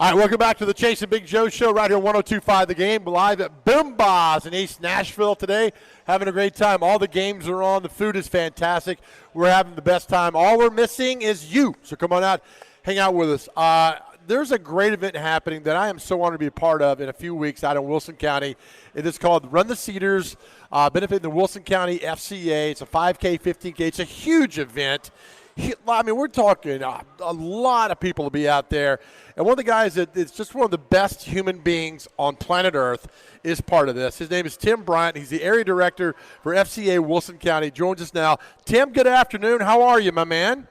All right, welcome back to the Chase and Big Joe Show right here on 102.5 The Game, live at Boomba's in East Nashville today. Having a great time. All the games are on. The food is fantastic. We're having the best time. All we're missing is you. So come on out, hang out with us. There's a great event happening that I am so honored to be a part of in a few weeks out in Wilson County. It is called Run the Cedars, benefiting the Wilson County FCA. It's a 5K, 15K. It's a huge event. I mean, we're talking a lot of people will be out there. And one of the guys that is just one of the best human beings on planet Earth is part of this. His name is Tim Bryant. He's the area director for FCA Wilson County. Joins us now. Tim, good afternoon. How are you, my man?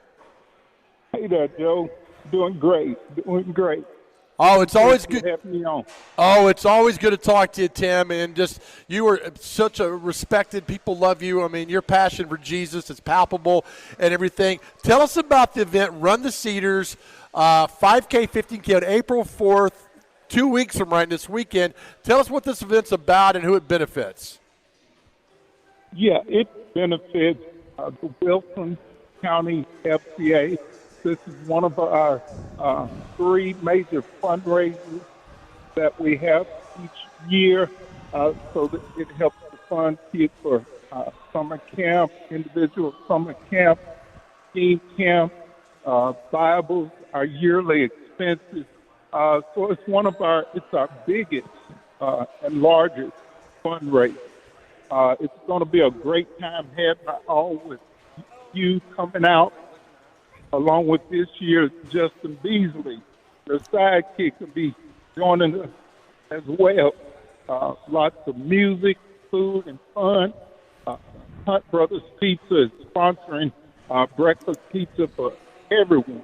Hey there, Joe. Doing great. Oh, it's always good. Have me on. Oh, it's always good to talk to you, Tim. And just you are such a respected. People love you. I mean, your passion for Jesus is palpable and everything. Tell us about the event, Run the Cedars, 5K, 15K on April 4th, 2 weeks from right this weekend. Tell us what this event's about and who it benefits. Yeah, it benefits the Wilson County FCA. This is one of our three major fundraisers that we have each year, so that it helps to fund kids for summer camp, individual summer camp, teen camp, Bibles, our yearly expenses. So it's our biggest and largest fundraiser. It's going to be a great time had by all with you coming out. Along with this year, Justin Beasley, the sidekick, will be joining us as well. Lots of music, food, and fun. Hunt Brothers Pizza is sponsoring breakfast pizza for everyone.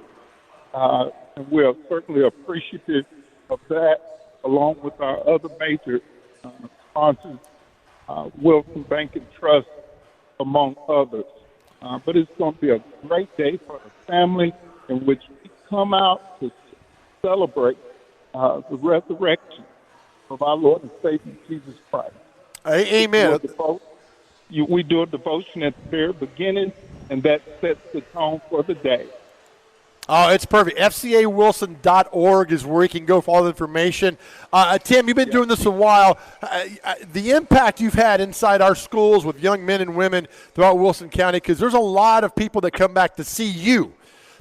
And we're certainly appreciative of that, along with our other major sponsors, Wilson Bank and Trust, among others. But it's going to be a great day for the family in which we come out to celebrate the resurrection of our Lord and Savior, Jesus Christ. Amen. We do a devotion at the very beginning, and that sets the tone for the day. Oh, it's perfect. FCAWilson.org is where you can go for all the information. Tim, you've been doing this a while. The impact you've had inside our schools with young men and women throughout Wilson County, because there's a lot of people that come back to see you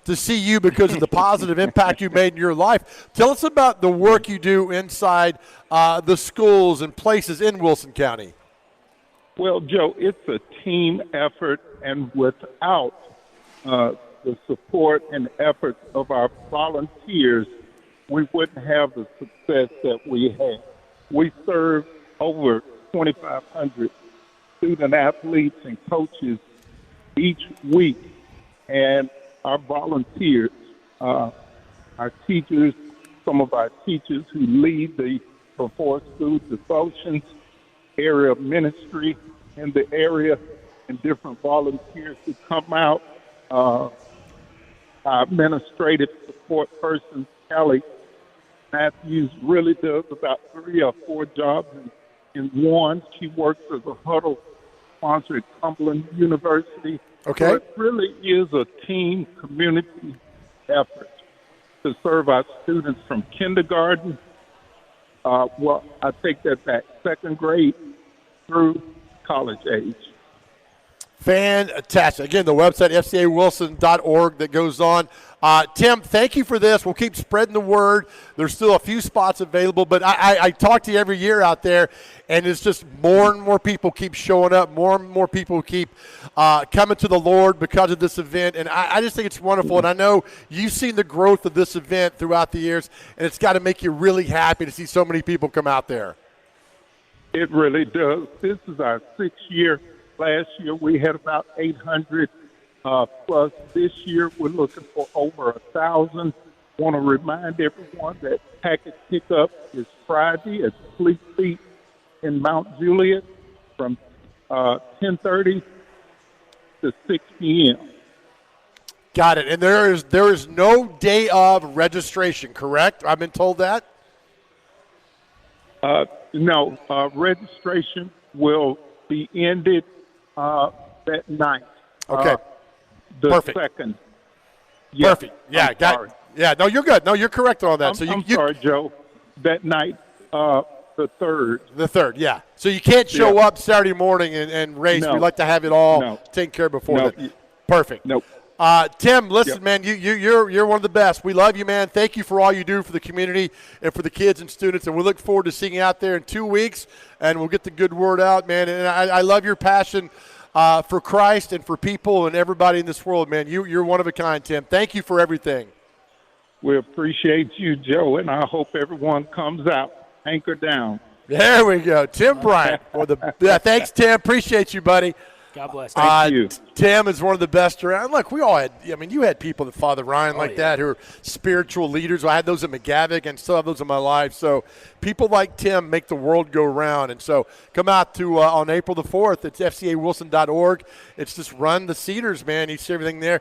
because of the positive impact you made in your life. Tell us about the work you do inside the schools and places in Wilson County. Well, Joe, it's a team effort, and without the support and efforts of our volunteers, we wouldn't have the success that we have. We serve over 2,500 student athletes and coaches each week, and our volunteers, our teachers, some of our teachers who lead the before school devotions, area of ministry in the area, and different volunteers who come out. Our administrative support person, Kelly Matthews, really does about 3 or 4 jobs in one. She works as a huddle sponsor at Cumberland University. Okay. So it really is a team community effort to serve our students from kindergarten, I take that back, second grade through college age. Fantastic. Again, the website, FCAWilson.org, that goes on. Tim, thank you for this. We'll keep spreading the word. There's still a few spots available, but I talk to you every year out there, and it's just more and more people keep showing up. More and more people keep coming to the Lord because of this event, and I just think it's wonderful. And I know you've seen the growth of this event throughout the years, and it's got to make you really happy to see so many people come out there. It really does. This is our 6th year. Last year we had about 800 plus. This year we're looking for over 1,000. Want to remind everyone that package pickup is Friday at Fleet Feet in Mount Juliet from 10:30 to 6 p.m. Got it. And there is no day of registration, correct? I've been told that? No, registration will be ended that night. Okay. The Perfect. second. Perfect. Yeah, got it. Yeah, no, you're good. No, you're correct on that. I'm sorry, Joe. That night, the 3rd. The 3rd, yeah. So you can't show up Saturday morning and race. No. We like to have it all No. taken care of before No. that. Perfect. Nope. Tim, listen, Yep. man, you're one of the best. We love you, man. Thank you for all you do for the community and for the kids and students, and we look forward to seeing you out there in 2 weeks, and we'll get the good word out, man. And I love your passion for Christ and for people and everybody in this world, man. You're one of a kind, Tim. Thank you for everything. We appreciate you, Joe, and I hope everyone comes out. Anchor down. There we go. Tim Bryant. Thanks, Tim. Appreciate you, buddy. God bless. Thank you. Tim is one of the best around. Look, we all had, you had people that Father Ryan that who are spiritual leaders. I had those at McGavick and still have those in my life. So people like Tim make the world go round. And so come out to on April the 4th. It's fcawilson.org. It's just run the Cedars, man. You see everything there.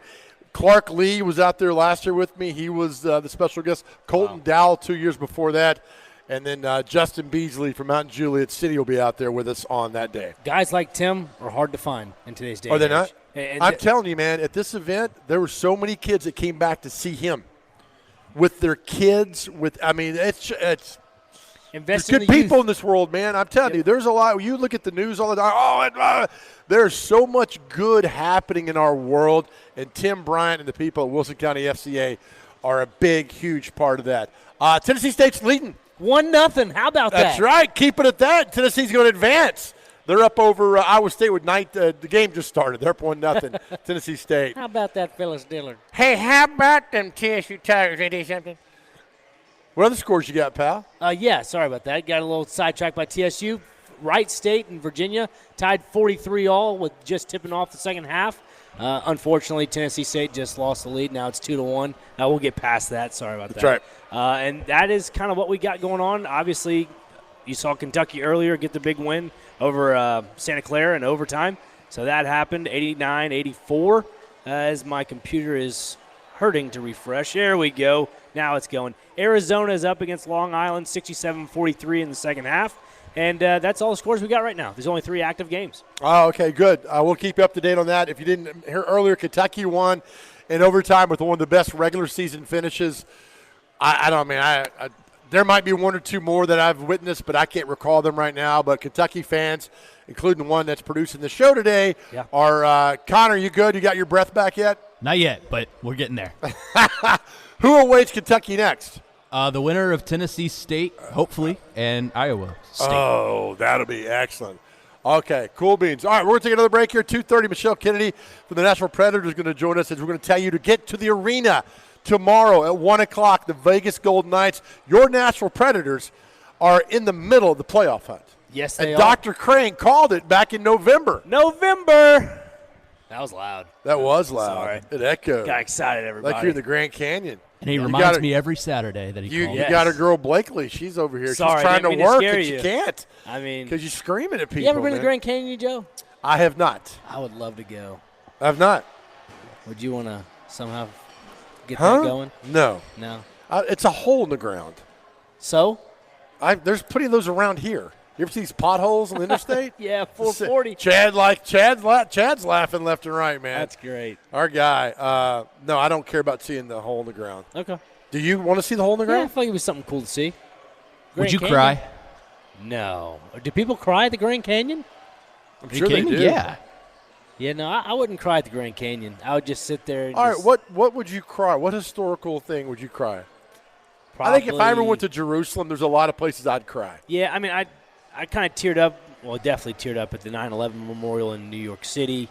Clark Lee was out there last year with me. He was the special guest. Colton Dowell 2 years before that. And then Justin Beasley from Mount Juliet City will be out there with us on that day. Guys like Tim are hard to find in today's day. Are they not? And I'm telling you, man, at this event, there were so many kids that came back to see him with their kids. It's invest there's in good the people youth. in this world, man. I'm telling you, there's a lot. You look at the news all the time. There's so much good happening in our world, and Tim Bryant and the people at Wilson County FCA are a big, huge part of that. Tennessee State's leading. 1-0. How about that? That's right. Keep it at that. Tennessee's going to advance. They're up over Iowa State with the game just started. They're up 1-0. Tennessee State. How about that, Phyllis Dillard? Hey, how about them TSU Tigers? They do something. What other scores you got, pal? Yeah, sorry about that. Got a little sidetracked by TSU. Wright State and Virginia tied 43-all with just tipping off the second half. Unfortunately, Tennessee State just lost the lead. Now it's 2-1. We'll get past that. Sorry about that. That's right. And that is kind of what we got going on. Obviously, you saw Kentucky earlier get the big win over Santa Clara in overtime. So that happened, 89-84, as my computer is hurting to refresh. There we go. Now it's going. Arizona is up against Long Island, 67-43 in the second half. And that's all the scores we got right now. There's only 3 active games. Oh, okay, good. We'll keep you up to date on that. If you didn't hear earlier, Kentucky won in overtime with one of the best regular season finishes. There might be 1 or 2 more that I've witnessed, but I can't recall them right now. But Kentucky fans, including the one that's producing the show today, are Connor, you good? You got your breath back yet? Not yet, but we're getting there. Who awaits Kentucky next? The winner of Tennessee State, hopefully, and Iowa State. Oh, that'll be excellent. Okay, cool beans. All right, we're going to take another break here. 2:30, Michelle Kennedy from the Nashville Predators is going to join us as we're going to tell you to get to the arena tomorrow at 1 o'clock, the Vegas Golden Knights. Your Nashville Predators are in the middle of the playoff hunt. Yes, they and are. Dr. Crane called it back in November. That was loud. That was loud. Sorry. It echoed. Got excited, everybody. Like you're in the Grand Canyon. And he reminds me every Saturday that he You calls. Yes. got a girl, Blakely. She's over here. Sorry, She's trying didn't to mean to work, scare and she you. can't I mean, because you're screaming at people. you ever been to man. the Grand Canyon, Joe? I have not. I would love to go. I have not. Would you want to somehow get Huh? that going? No. No. It's a hole in the ground. So? There's plenty of those around here. You ever see these potholes on the interstate? Yeah, 440. Chad's laughing left and right, man. That's great. Our guy. No, I don't care about seeing the hole in the ground. Okay. Do you want to see the hole in the Yeah, I ground? feel like it'd be something cool to see. Would Grand you Canyon? cry? No. Do people cry at the Grand Canyon? I'm Are you sure they kidding me? do. Yeah. Yeah, no, I wouldn't cry at the Grand Canyon. I would just sit there and All just right, what would you cry? What historical thing would you cry? I think if I ever went to Jerusalem, there's a lot of places I'd cry. Yeah, I mean, I kind of teared up. Well, definitely teared up at the 9/11 memorial in New York City.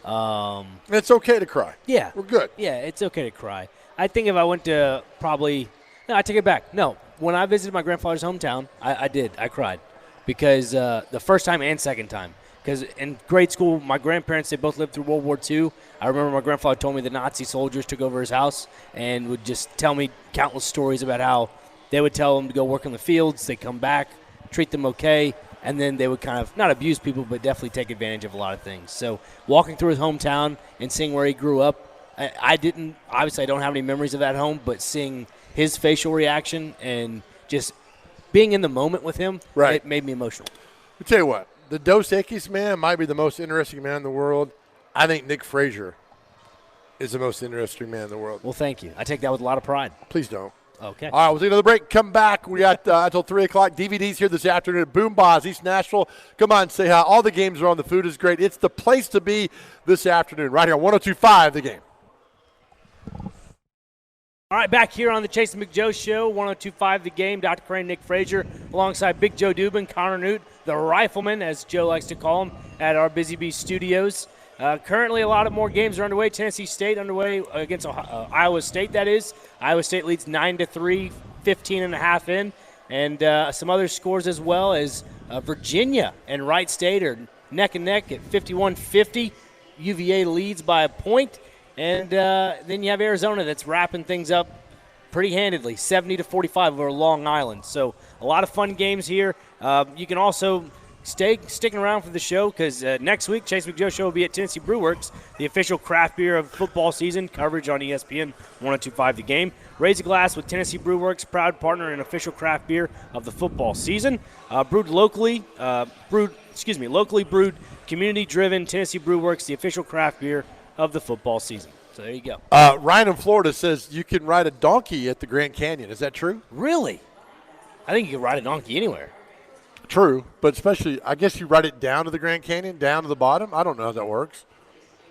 It's okay to cry. Yeah. We're good. Yeah, it's okay to cry. I think if I went to no, I take it back. No, when I visited my grandfather's hometown, I did. I cried because the first time and second time. Because in grade school, my grandparents, they both lived through World War II. I remember my grandfather told me the Nazi soldiers took over his house and would just tell me countless stories about how they would tell him to go work in the fields. They'd come back, treat them okay, and then they would kind of not abuse people, but definitely take advantage of a lot of things. So walking through his hometown and seeing where he grew up, I don't have any memories of that home, but seeing his facial reaction and just being in the moment with him, Right. it made me emotional. I'll tell you what, the Dos Equis man might be the most interesting man in the world. I think Nick Frazier is the most interesting man in the world. Well, thank you. I take that with a lot of pride. Please don't. Okay. All right, we'll take another break. Come back. We got until 3 o'clock. DVDs here this afternoon at Boom Bars, East Nashville. Come on, say hi. All the games are on. The food is great. It's the place to be this afternoon, right here on 102.5 The Game. All right, back here on the Chase and McJoe Show, 102.5 The Game. Dr. Crane, Nick Frazier, alongside Big Joe Dubin, Connor Newt, the Rifleman, as Joe likes to call him, at our Busy Bee Studios. Currently, a lot of more games are underway. Tennessee State underway against Iowa State, that is. Iowa State leads 9-3, 15.5 in. And some other scores as well as Virginia and Wright State are neck and neck at 51-50. UVA leads by a point. And then you have Arizona that's wrapping things up pretty handedly, 70-45 over Long Island. So a lot of fun games here. You can also sticking around for the show because next week, Chase McJoe Show will be at Tennessee Brewworks, the official craft beer of football season. Coverage on ESPN 102.5 The Game. Raise a glass with Tennessee Brewworks, proud partner and official craft beer of the football season. Locally brewed, community-driven. Tennessee Brewworks, the official craft beer of the football season. So there you go. Ryan in Florida says you can ride a donkey at the Grand Canyon. Is that true? Really? I think you can ride a donkey anywhere. True, but especially, I guess you ride it down to the Grand Canyon, down to the bottom. I don't know how that works.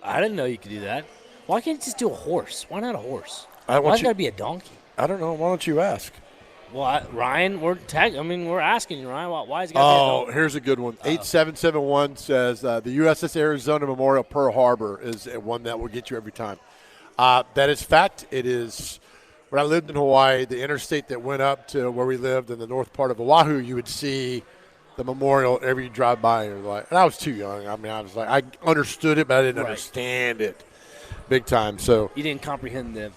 I didn't know you could do that. Why can't you just do a horse? Why not a horse? Why's it got to be a donkey? I don't know. Why don't you ask? Well, Ryan, we're asking you, Ryan. Why is it got to be a donkey? Oh, here's a good one. 8771 says the USS Arizona Memorial Pearl Harbor is one that will get you every time. That is fact. It is. When I lived in Hawaii, the interstate that went up to where we lived in the north part of Oahu, you would see the memorial every drive by. And I was too young. I mean, I was like, I understood it, but I didn't understand it big time. So you didn't comprehend the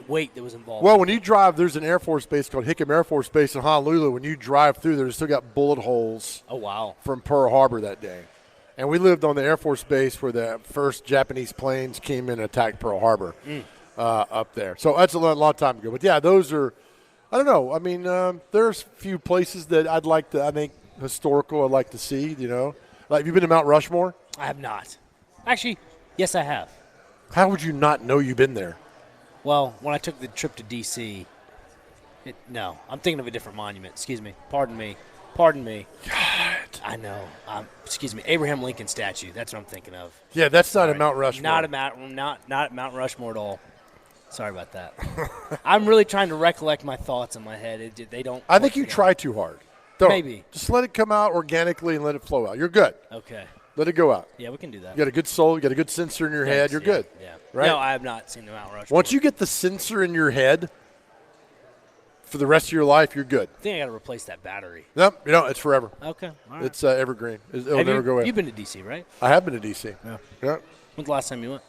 weight that was involved. Well, when you drive, there's an Air Force base called Hickam Air Force Base in Honolulu. When you drive through, there's still got bullet holes. Oh, wow. From Pearl Harbor that day. And we lived on the Air Force Base where the first Japanese planes came in and attacked Pearl Harbor up there. So that's a long time ago. But, yeah, those are – I don't know. I mean, there's a few places that I'd like to – I think historical I'd like to see, you know. Like, have you been to Mount Rushmore? I have not. Actually, yes, I have. How would you not know you've been there? Well, when I took the trip to D.C., no, I'm thinking of a different monument. Excuse me. Pardon me. God. I know. Excuse me. Abraham Lincoln statue. That's what I'm thinking of. Yeah, that's not a Mount Rushmore. Not at Mount Rushmore at all. Sorry about that. I'm really trying to recollect my thoughts in my head. They don't. I think you try too hard. Don't. Maybe. Just let it come out organically and let it flow out. You're good. Okay. Let it go out. Yeah, we can do that. You got a good soul. You got a good sensor in your head. You're good. Yeah. Right? No, I have not seen the Mount Rushmore. Once you get the sensor in your head for the rest of your life, you're good. I think I got to replace that battery. Nope. It's forever. Okay. All right. It's evergreen. It'll never go away. You've been to D.C., right? I have been to D.C. Yeah. When's the last time you went?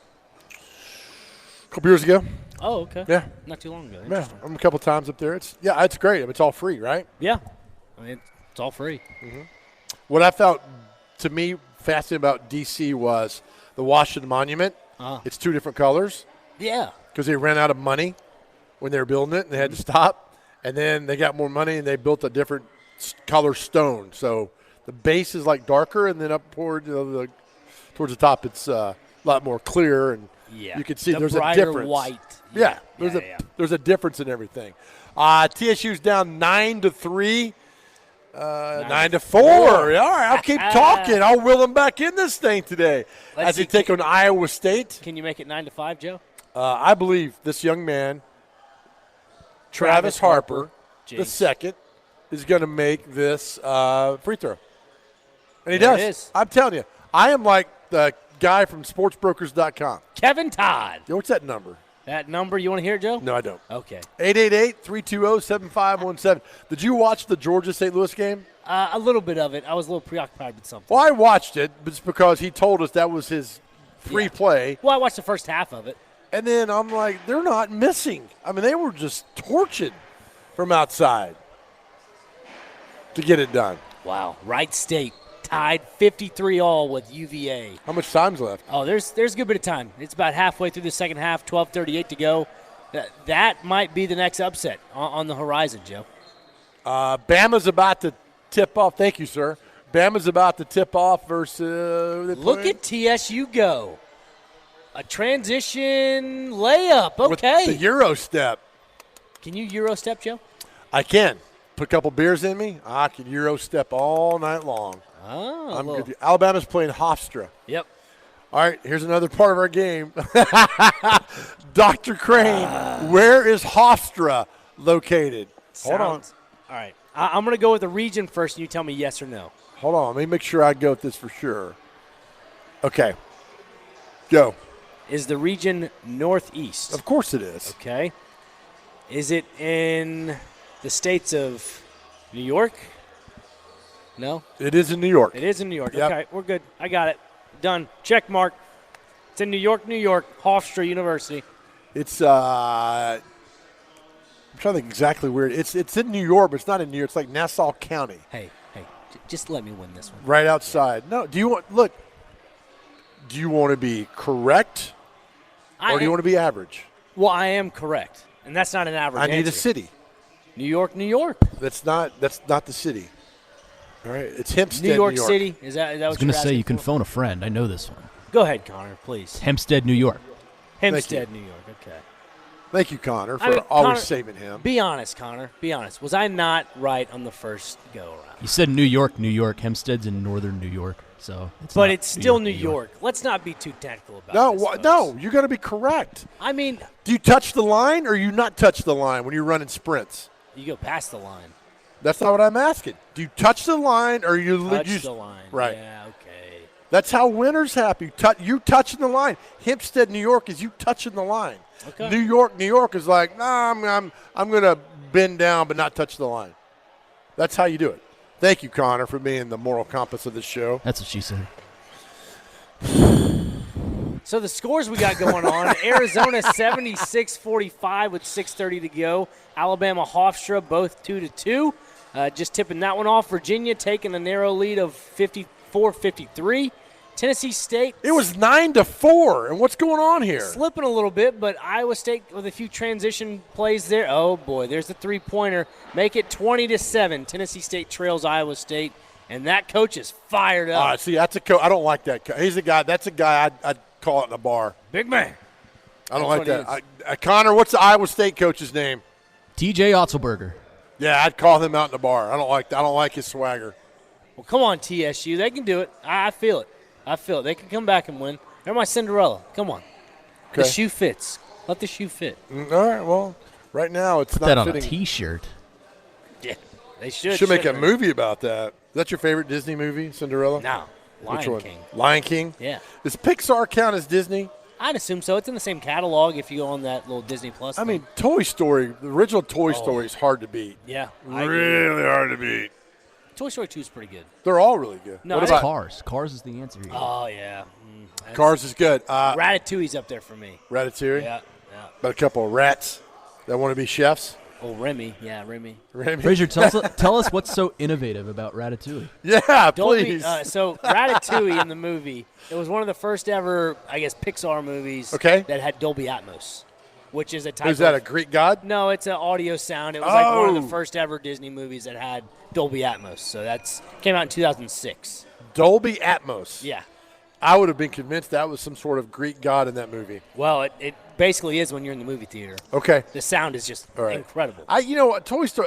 A couple years ago. Oh, okay. Yeah. Not too long ago. Yeah. I'm a couple times up there. It's great. I mean, it's all free, right? Yeah. I mean, it's all free. Mm-hmm. What I felt, to me, fascinating about D.C. was the Washington Monument. It's two different colors. Yeah. Because they ran out of money when they were building it, and they had to stop. And then they got more money, and they built a different color stone. So the base is like darker, and then up towards the top, it's a lot more clear, and you can see there's a difference. White. Yeah. There's a difference in everything. TSU's down 9-3. 9-4. All right, I'll keep talking. I'll will them back in this thing today as they take on Iowa State. Can you make it 9-5, Joe? I believe this young man, Travis Harper, the second, is going to make this free throw. And he does. I'm telling you, I am like the guy from sportsbrokers.com. Kevin Todd. Yo, what's that number? That number, you want to hear it, Joe? No, I don't. Okay. 888-320-7517. Did you watch the Georgia-St. Louis game? A little bit of it. I was a little preoccupied with something. Well, I watched it, but it's because he told us that was his free play. Well, I watched the first half of it. And then I'm like, they're not missing. I mean, they were just torching from outside to get it done. Wow. Wright State tied 53-all with UVA. How much time's left? Oh, there's a good bit of time. It's about halfway through the second half, 12:38 to go. That might be the next upset on the horizon, Joe. Bama's about to tip off. Thank you, sir. Bama's about to tip off versus Look at TSU go. A transition layup. Okay. With the Euro step. Can you Euro step, Joe? I can. Put a couple beers in me. I can Euro step all night long. Oh, I'm good. Alabama's playing Hofstra. Yep. All right, here's another part of our game. Dr. Crane, where is Hofstra located? Hold on. All right. I'm going to go with the region first, and you tell me yes or no. Hold on. Let me make sure I go with this for sure. Okay. Go. Is the region northeast? Of course it is. Okay. Is it in the states of New York? No? It is in New York. It is in New York. Yep. Okay, we're good. I got it. Done. Check mark. It's in New York, New York, Hofstra University. It's I'm trying to think exactly where it's in New York, but it's not in New York. It's like Nassau County. Hey, just let me win this one. Right outside. No, do you want to be correct or do you want to be average? Well, I am correct. And that's not an average I need answer. a city. New York, New York. That's not the city. All right, it's Hempstead, New York City. Is that what you're I was going to say you can for? phone a friend. I know this one. Go ahead, Connor, please. Hempstead, New York. Hempstead, New York. Okay. Thank you, Connor, for always saving him. Be honest, Connor. Be honest. Was I not right on the first go around? You said New York, New York. Hempstead's in northern New York, so. It's still New York. Let's not be too technical about this. No, you're going to be correct. I mean, do you touch the line or you not touch the line when you're running sprints? You go past the line. That's not what I'm asking. Do you touch the line or you touch the line? Right. Yeah. Okay. That's how winners happen. You touching the line. Hempstead, New York is you touching the line. Okay. New York is like, I'm going to bend down but not touch the line. That's how you do it. Thank you, Connor, for being the moral compass of the show. That's what she said. So the scores we got going on, Arizona 76-45 with 6:30 to go. Alabama Hofstra both 2-2. Just tipping that one off. Virginia taking a narrow lead of 54-53. Tennessee State. It was 9-4. And what's going on here? Slipping a little bit, but Iowa State with a few transition plays there. Oh, boy, there's the three-pointer. Make it 20-7. Tennessee State trails Iowa State, and that coach is fired up. See, that's a coach. I don't like that. He's a guy. That's a guy I'd call it in a bar. Big man. I don't like that. Connor, what's the Iowa State coach's name? TJ Otzelberger. Yeah, I'd call him out in the bar. I don't like that. I don't like his swagger. Well, come on, TSU. They can do it. I feel it. They can come back and win. They're my Cinderella. Come on. Okay. The shoe fits. Let the shoe fit. All right, well, right now it's Put not that on fitting. a T-shirt. Yeah, they should. Should make a movie about that. Is that your favorite Disney movie, Cinderella? No, Which Lion one? King. Lion King? Yeah. Does Pixar count as Disney? I'd assume so. It's in the same catalog if you go on that little Disney Plus I thing. mean, Toy Story, the original Toy Story is hard to beat. Yeah. I agree. Really hard to beat. Toy Story 2 is pretty good. They're all really good. No, what I- about Cars. Cars is the answer here. Oh, yeah. Cars is good. Ratatouille's up there for me. Ratatouille? Yeah. About a couple of rats that want to be chefs. Oh, Remy. Yeah, Remy. Frazier, tell us what's so innovative about Ratatouille. Yeah, Dolby, please. so Ratatouille in the movie, it was one of the first ever, I guess, Pixar movies that had Dolby Atmos, which is a type Is that a Greek god? No, it's an audio sound. It was like one of the first ever Disney movies that had Dolby Atmos. So that's came out in 2006. Dolby Atmos. Yeah. I would have been convinced that was some sort of Greek god in that movie. Well, it basically is when you're in the movie theater. Okay. The sound is just incredible. You know what? Toy Story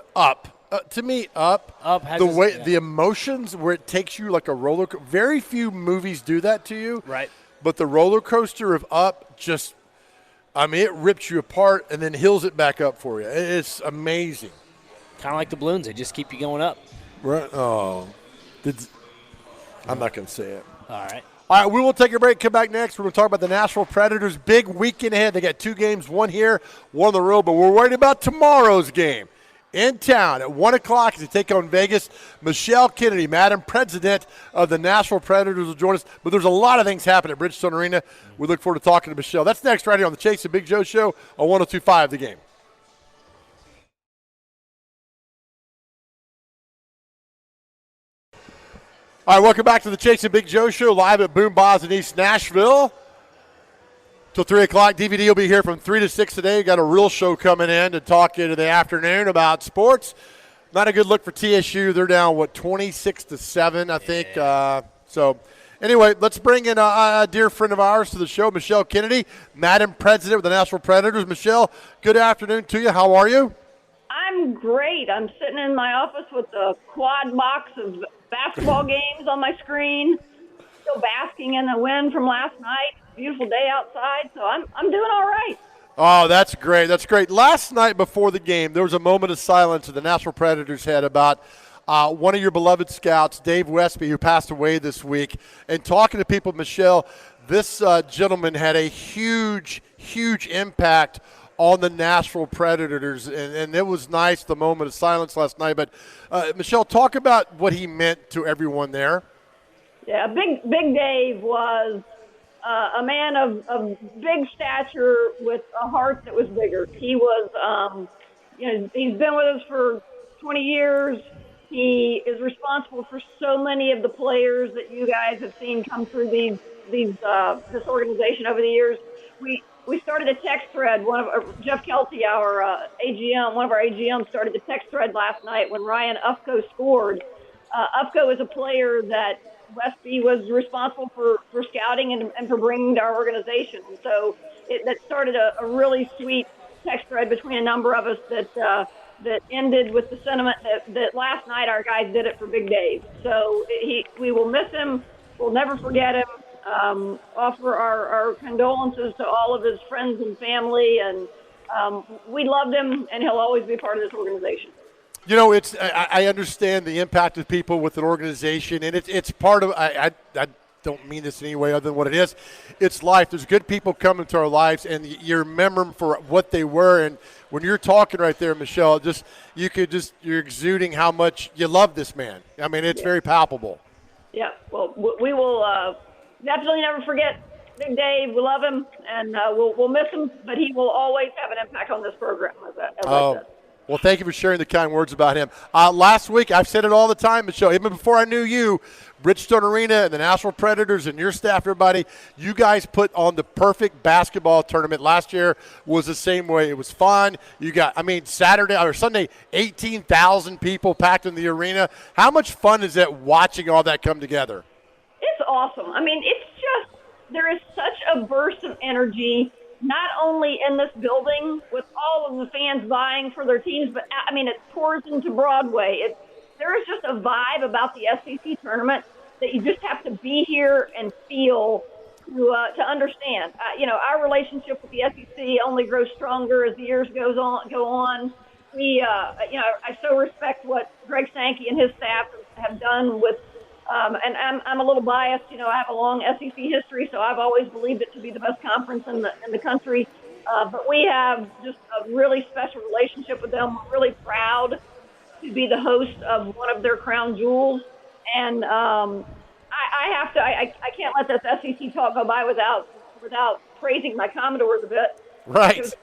to me, Up has the way the emotions where it takes you like a roller coaster. Very few movies do that to you. Right. But the roller coaster of Up just, it rips you apart and then heals it back up for you. It's amazing. Kind of like the balloons. They just keep you going up. Right. Oh. I'm not going to say it. All right. All right, we will take a break. Come back next. We're going to talk about the Nashville Predators. Big weekend ahead. They got 2 games, one here, one on the road. But we're worried about tomorrow's game in town at 1 o'clock as they take on Vegas. Michelle Kennedy, Madam President of the Nashville Predators, will join us. But there's a lot of things happening at Bridgestone Arena. We look forward to talking to Michelle. That's next right here on the Chase and Big Joe Show on 102.5 The Game. All right, welcome back to the Chase and Big Joe Show, live at Boom Bars in East Nashville. Till 3 o'clock. DVD will be here from 3 to 6 today. We've got a real show coming in to talk into the afternoon about sports. Not a good look for TSU. They're down, 26-7, I think. Anyway, let's bring in a dear friend of ours to the show, Michelle Kennedy, Madam President with the Nashville Predators. Michelle, good afternoon to you. How are you? I'm great. I'm sitting in my office with a quad box of basketball games on my screen, still basking in the wind from last night. Beautiful day outside, so I'm doing all right. Oh, that's great. That's great. Last night before the game, there was a moment of silence that the Nashville Predators had about one of your beloved scouts, Dave Westby, who passed away this week. And talking to people, Michelle, this gentleman had a huge, huge impact on the Nashville Predators, and it was nice, the moment of silence last night. But, Michelle, talk about what he meant to everyone there. Yeah, Big Dave was a man of big stature with a heart that was bigger. He was, he's been with us for 20 years. He is responsible for so many of the players that you guys have seen come through this organization over the years. We started a text thread. Jeff Kelty, our AGM, one of our AGMs, started the text thread last night when Ryan Ufko scored. Ufko is a player that Westby was responsible for scouting and for bringing to our organization. And so that started a really sweet text thread between a number of us that ended with the sentiment that last night our guys did it for Big Dave. So we will miss him. We'll never forget him. Offer our condolences to all of his friends and family, and we loved him, and he'll always be part of this organization. You know, I understand the impact of people with an organization, and it's part of. I don't mean this in any way other than what it is. It's life. There's good people come into our lives, and you remember them for what they were. And when you're talking right there, Michelle, you're exuding how much you love this man. I mean, it's very palpable. Yeah. Well, we will definitely never forget Big Dave. We love him, and we'll miss him, but he will always have an impact on this program. As I said. Well, thank you for sharing the kind words about him. Last week, I've said it all the time, Michelle, even before I knew you, Bridgestone Arena and the Nashville Predators and your staff, everybody, you guys put on the perfect basketball tournament. Last year was the same way. It was fun. You got, Saturday or Sunday, 18,000 people packed in the arena. How much fun is it watching all that come together? It's awesome. There is such a burst of energy, not only in this building with all of the fans vying for their teams, but it pours into Broadway. There is just a vibe about the SEC tournament that you just have to be here and feel to understand. Our relationship with the SEC only grows stronger as the years go on. I so respect what Greg Sankey and his staff have done with. And I'm a little biased. I have a long SEC history, so I've always believed it to be the best conference in the country. But we have just a really special relationship with them. We're really proud to be the host of one of their crown jewels. And I can't let this SEC talk go by without praising my Commodores a bit. Right. It was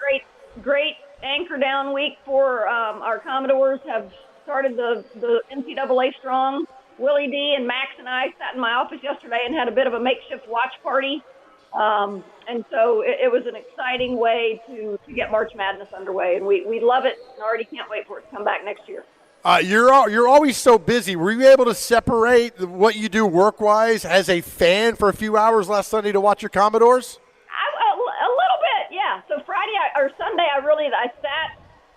great anchor down week for our Commodores. Have started the NCAA strong. Willie D and Max and I sat in my office yesterday and had a bit of a makeshift watch party. And so it was an exciting way to get March Madness underway. And we love it and already can't wait for it to come back next year. You're always so busy. Were you able to separate what you do work-wise as a fan for a few hours last Sunday to watch your Commodores? A little bit, yeah. So Sunday, I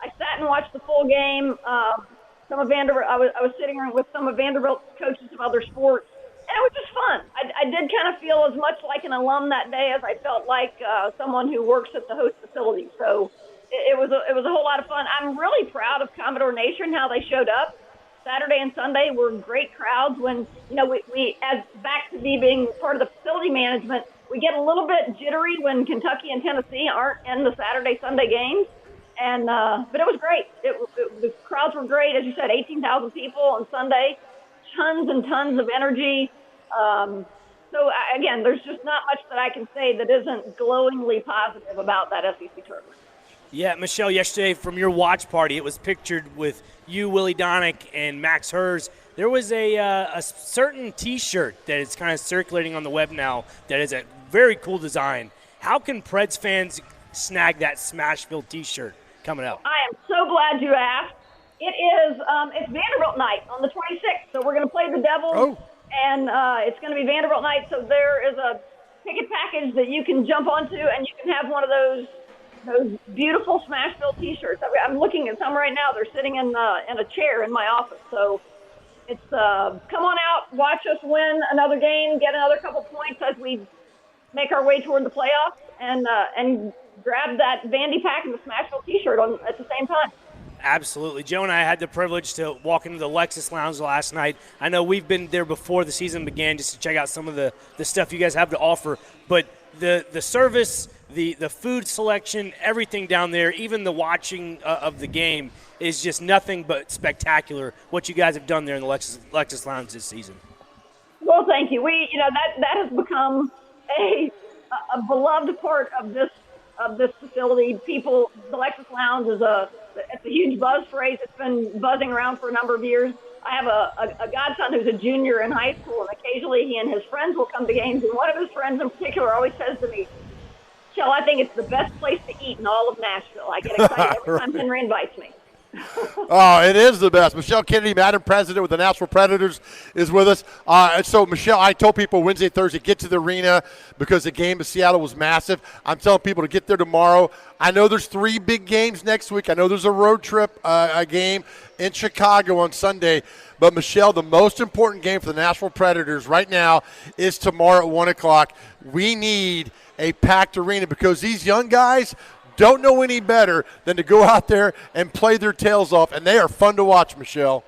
sat and watched the full game. Some of Vanderbilt, I was sitting with some of Vanderbilt's coaches of other sports, and it was just fun. I did kind of feel as much like an alum that day as I felt like someone who works at the host facility. So it was a whole lot of fun. I'm really proud of Commodore Nation, how they showed up. Saturday and Sunday were great crowds. When we as back to being part of the facility management, we get a little bit jittery when Kentucky and Tennessee aren't in the Saturday Sunday games. And but it was great. The crowds were great, as you said, 18,000 people on Sunday, tons and tons of energy. So again, there's just not much that I can say that isn't glowingly positive about that SEC tournament. Yeah, Michelle, yesterday from your watch party, it was pictured with you, Willie Donick, and Max Hers. There was a certain T-shirt that is kind of circulating on the web now that is a very cool design. How can Preds fans snag that Smashville T-shirt coming up? I am so glad you asked. It is it's Vanderbilt night on the 26th, so we're going to play the Devils. Oh. and it's going to be Vanderbilt night. So there is a ticket package that you can jump onto, and you can have one of those beautiful Smashville T-shirts. I'm looking at some right now. They're sitting in a chair in my office. So it's come on out, watch us win another game, get another couple points as we make our way toward the playoffs, and grab that Vandy pack and the Smashville T-shirt at the same time. Absolutely. Joe and I had the privilege to walk into the Lexus Lounge last night. I know we've been there before the season began just to check out some of the stuff you guys have to offer, but the service, the food selection, everything down there, even the watching of the game is just nothing but spectacular what you guys have done there in the Lexus Lounge this season. Well, thank you. That has become a beloved part of this facility. People, the Lexus Lounge it's a huge buzz phrase. It's been buzzing around for a number of years. I have a godson who's a junior in high school, and occasionally he and his friends will come to games, and one of his friends in particular always says to me, Michelle, I think it's the best place to eat in all of Nashville. I get excited every time Henry invites me. Oh, it is the best. Michelle Kennedy, Madam President with the Nashville Predators, is with us. So, Michelle, I told people Wednesday, Thursday, get to the arena because the game in Seattle was massive. I'm telling people to get there tomorrow. I know there's 3 big games next week. I know there's a road trip, a game in Chicago on Sunday. But, Michelle, the most important game for the Nashville Predators right now is tomorrow at 1 o'clock. We need a packed arena because these young guys – don't know any better than to go out there and play their tails off, and they are fun to watch, Michelle.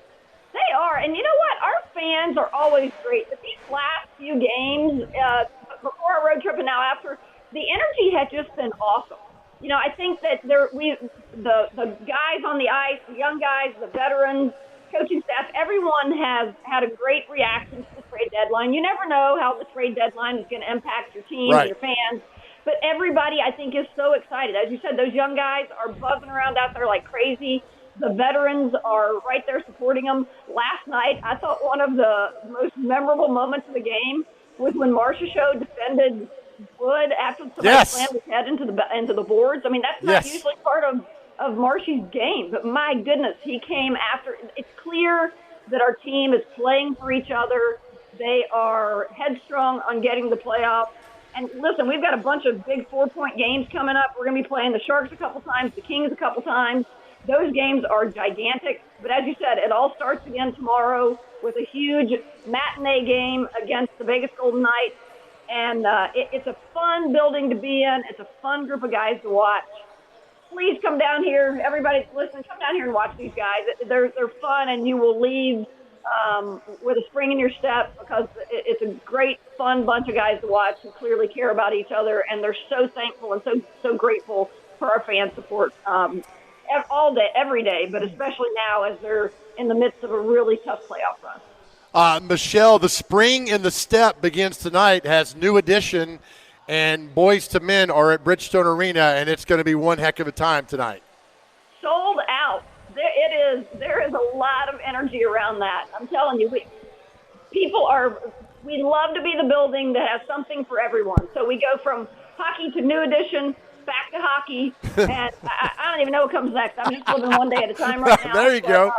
They are, and you know what? Our fans are always great. But these last few games, before our road trip and now after, the energy has just been awesome. I think that the guys on the ice, the young guys, the veterans, coaching staff, everyone has had a great reaction to the trade deadline. You never know how the trade deadline is going to impact your team and your fans. But everybody, I think, is so excited. As you said, those young guys are buzzing around out there like crazy. The veterans are right there supporting them. Last night, I thought one of the most memorable moments of the game was when Marcia Show defended Wood after somebody slammed his head into the boards. I mean, that's not usually part of Marcy's game. But my goodness, he came after. It's clear that our team is playing for each other. They are headstrong on getting the playoffs. And listen, we've got a bunch of big 4-point games coming up. We're going to be playing the Sharks a couple times, the Kings a couple times. Those games are gigantic. But as you said, it all starts again tomorrow with a huge matinee game against the Vegas Golden Knights. And it's a fun building to be in. It's a fun group of guys to watch. Please come down here. Everybody listen, come down here and watch these guys. They're fun, and you will leave with a spring in your step because it's a great, fun bunch of guys to watch who clearly care about each other, and they're so thankful and so grateful for our fan support all day, every day, but especially now as they're in the midst of a really tough playoff run. Michelle, the spring in the step begins tonight, has new edition, and Boys to Men are at Bridgestone Arena, and it's going to be one heck of a time tonight. Sold out. There is a lot of energy around that. I'm telling you, we love to be the building that has something for everyone. So we go from hockey to new edition, back to hockey, and I don't even know what comes next. I'm just living one day at a time right now. There you go.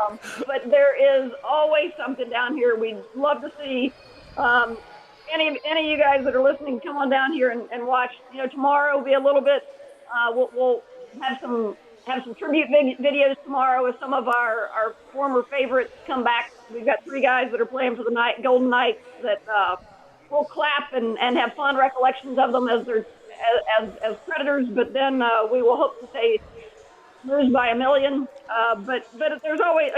But there is always something down here. We'd love to see any of you guys that are listening come on down here and watch. Tomorrow will be a little bit. We'll have some tribute videos tomorrow with some of our former favorites come back. We've got 3 guys that are playing for the Golden Knights that we'll clap and have fun recollections of them as Predators. But then we will hope to say lose by 1,000,000. But there's always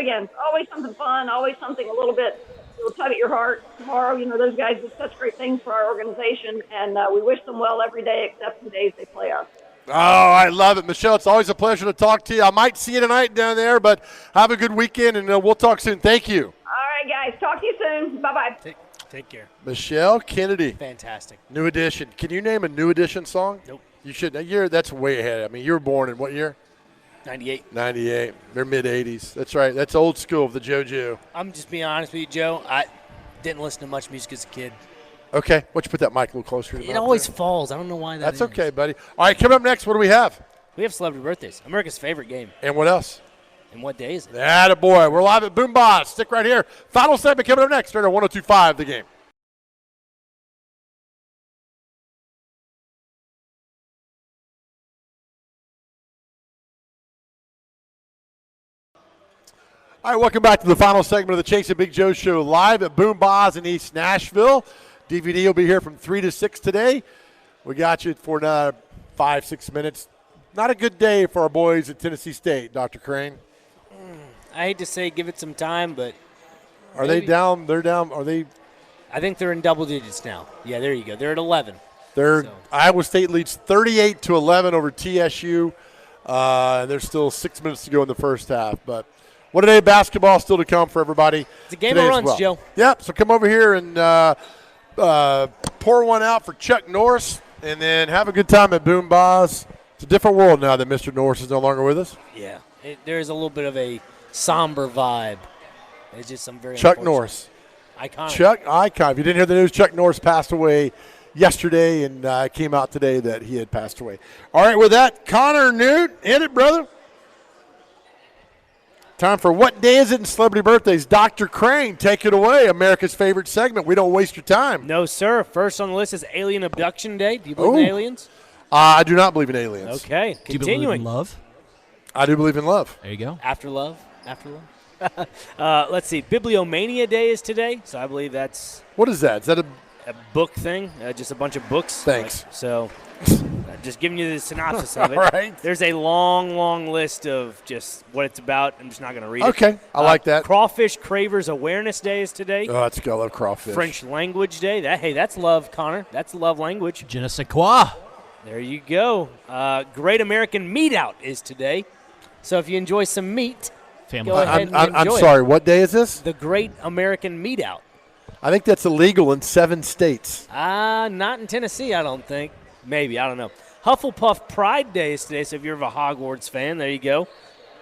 something fun, always something a little bit that will tug at your heart. Tomorrow, those guys do such great things for our organization, and we wish them well every day except the days they play us. Oh, I love it. Michelle, it's always a pleasure to talk to you. I might see you tonight down there, but have a good weekend, and we'll talk soon. Thank you. All right, guys. Talk to you soon. Bye-bye. Take care. Michelle Kennedy. Fantastic. New edition. Can you name a new edition song? Nope. You should. That's way ahead. I mean, you were born in what year? 98. 98. They're mid-'80s. That's right. That's old school of the JoJo. I'm just being honest with you, Joe. I didn't listen to much music as a kid. Okay. Why don't you put that mic a little closer to It always falls. I don't know why that is. That's okay, buddy. All right, coming up next, what do we have? We have celebrity birthdays. America's favorite game. And what else? And what day is it? Attaboy. We're live at Boom Boss. Stick right here. Final segment coming up next. Start at 102.5 The Game. All right, welcome back to the final segment of the Chase and Big Joe Show live at Boom Bars in East Nashville. DVD will be here from 3 to 6 today. We got you for another 5-6 minutes. Not a good day for our boys at Tennessee State, Dr. Crane. I hate to say give it some time, but Are they down? They're down. Are they? I think they're in double digits now. Yeah, there you go. They're at 11. Iowa State leads 38-11 over TSU. And there's still 6 minutes to go in the first half. But what a day of basketball still to come for everybody. It's a game of runs, Joe. Yep, so come over here and pour one out for Chuck Norris and then have a good time at Boom Bars. It's a different world now that Mr. Norris is no longer with us. Yeah, there's a little bit of a somber vibe. It's just some very Chuck Norris. Iconic. Chuck, icon. If you didn't hear the news, Chuck Norris passed away yesterday, and it came out today that he had passed away. All right, with that, Connor Newt, hit it, brother. Time for What Day Is It in Celebrity Birthdays. Dr. Crane, take it away, America's favorite segment. We don't waste your time. No, sir. First on the list is Alien Abduction Day. Do you believe in aliens? I do not believe in aliens. Okay, Do you continuing. believe in love? I do believe in love. There you go. After love. Let's see. Bibliomania Day is today, so I believe that's What is that? Is that a a book thing, just a bunch of books. Thanks. Just giving you the synopsis of it. All right. There's a long, long list of just what it's about. I'm just not going to read it. Okay, I like that. Crawfish Cravers Awareness Day is today. Oh, that's good. I love crawfish. French Language Day. That's love, Connor. That's the love language. Je ne sais quoi. There you go. Great American Meat Out is today. So if you enjoy some meat, Family. go ahead and I'm enjoy sorry, it. what day is this? The Great American Meat Out. I think that's illegal in 7 states. Not in Tennessee, I don't think. Maybe, I don't know. Hufflepuff Pride Day is today, so if you're a Hogwarts fan, there you go.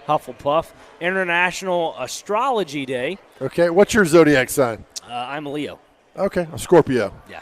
Hufflepuff. International Astrology Day. Okay, what's your zodiac sign? I'm a Leo. Okay, a Scorpio. Yeah,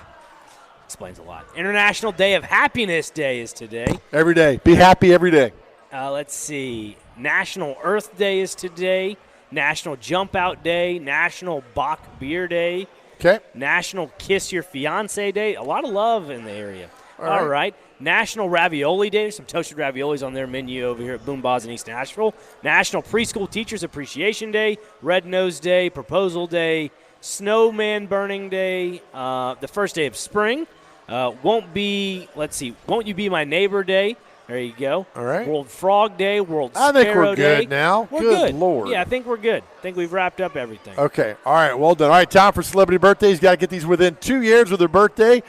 explains a lot. International Day of Happiness Day is today. Every day. Be happy every day. Let's see. National Earth Day is today. National Jump Out Day. National Bach Beer Day. Okay. National Kiss Your Fiancé Day. A lot of love in the area. All right. National Ravioli Day. Some toasted raviolis on their menu over here at Boom Bars in East Nashville. National Preschool Teachers Appreciation Day. Red Nose Day. Proposal Day. Snowman Burning Day. The first day of spring. Won't You Be My Neighbor Day. There you go. All right. World Frog Day. World Sparrow Day. I think we're good now. We're good good. Lord. Yeah, I think we're good. I think we've wrapped up everything. Okay. All right. Well done. All right. Time for celebrity birthdays. Got to get these within 2 years of their birthday.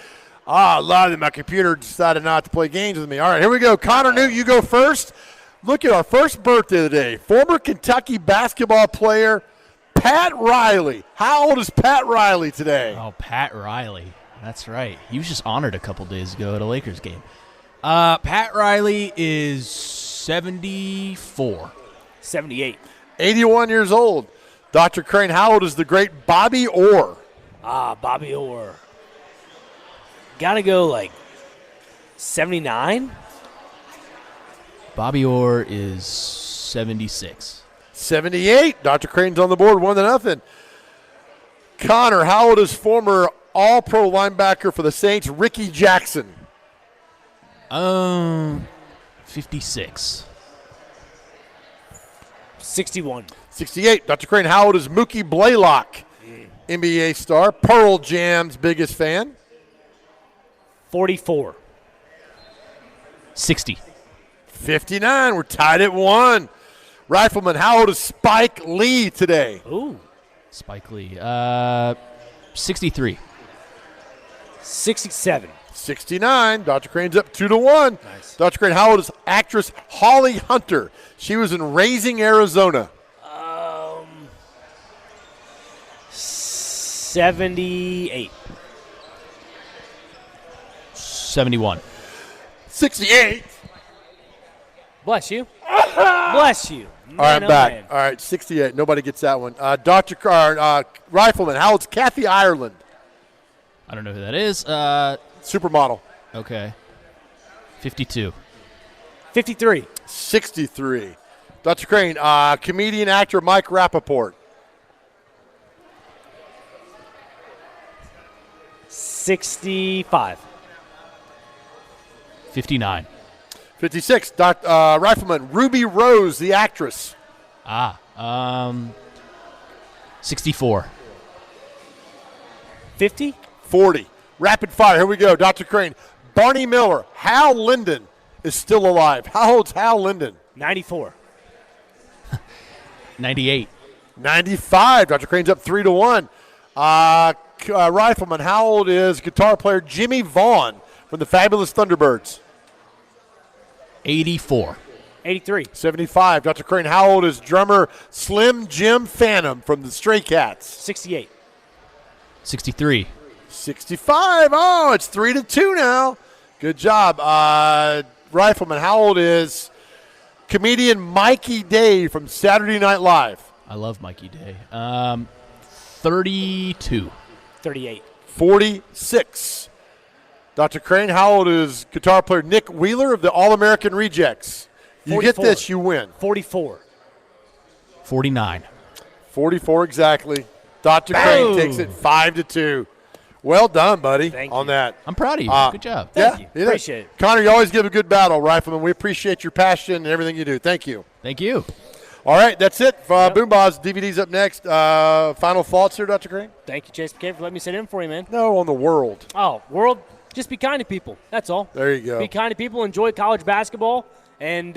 A lot of them. My computer decided not to play games with me. All right. Here we go. Connor Newt, you go first. Look at our first birthday of the day. Former Kentucky basketball player Pat Riley. How old is Pat Riley today? Oh, Pat Riley. That's right. He was just honored a couple days ago at a Lakers game. Pat Riley is 74. 78. 81 years old. Dr. Crane, how old is the great Bobby Orr? Bobby Orr. Gotta go like 79? Bobby Orr is 76. 78. Dr. Crane's on the board, 1-0. Connor, how old is former All-Pro linebacker for the Saints, Ricky Jackson? 56. 61. 68. Dr. Crane, how old is Mookie Blaylock, NBA star, Pearl Jam's biggest fan? 44. 60. 59. We're tied at 1. Rifleman, how old is Spike Lee today? Ooh. Spike Lee. 63. 67. 69. Dr. Crane's up 2-1. Nice. Dr. Crane, how old is actress Holly Hunter? She was in Raising Arizona. 78. 71. 68. Bless you. Bless you. All right, I'm Man, back. man. All right, 68. Nobody gets that one. Rifleman, how old's Kathy Ireland? I don't know who that is. Supermodel. Okay. 52. 53. 63. Dr. Crane, comedian actor Mike Rappaport. 65. 59. 56. Rifleman, Ruby Rose, the actress. 64. 50? 40. Rapid fire. Here we go. Dr. Crane. Barney Miller. Hal Linden is still alive. How old's Hal Linden? 94. 98. 95. Dr. Crane's up 3-1. Rifleman. How old is guitar player Jimmy Vaughn from the Fabulous Thunderbirds? 84. 83. 75. Dr. Crane. How old is drummer Slim Jim Phantom from the Stray Cats? 68. 63. 65. Oh, it's 3-2 now. Good job. Rifleman, how old is comedian Mikey Day from Saturday Night Live? I love Mikey Day. 32. 38. 46. Dr. Crane, how old is guitar player Nick Wheeler of the All-American Rejects? You 44. get this, you win. 44. 49. 44 exactly. Dr. Crane takes it 5-2. Well done, buddy, Thank on you. that. I'm proud of you. Good job. Thank you. you did. Appreciate it. Connor, you always give a good battle, Rifleman. We appreciate your passion and everything you do. Thank you. Thank you. All right, that's it. Boomboz DVD's up next. Final thoughts here, Dr. Crane? Thank you, Chase McCabe, for letting me sit in for you, man. No, on the world. Oh, world, just be kind to people. That's all. There you go. Be kind to people. Enjoy college basketball. And,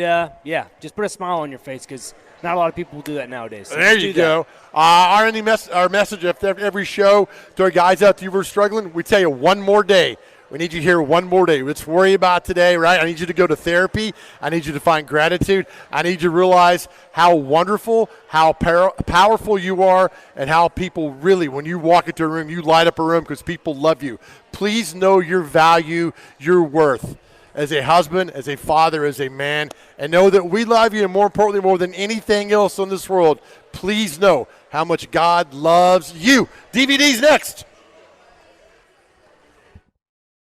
just put a smile on your face because not a lot of people will do that nowadays. So There just you do that. go. Our message after every show to our guys out there who are struggling, we tell you one more day. We need you here one more day. Let's worry about today, right? I need you to go to therapy. I need you to find gratitude. I need you to realize how wonderful, how powerful you are, and how people really, when you walk into a room, you light up a room because people love you. Please know your value, your worth as a husband, as a father, as a man, and know that we love you, and more importantly, more than anything else in this world, please know how much God loves you. DVD's next.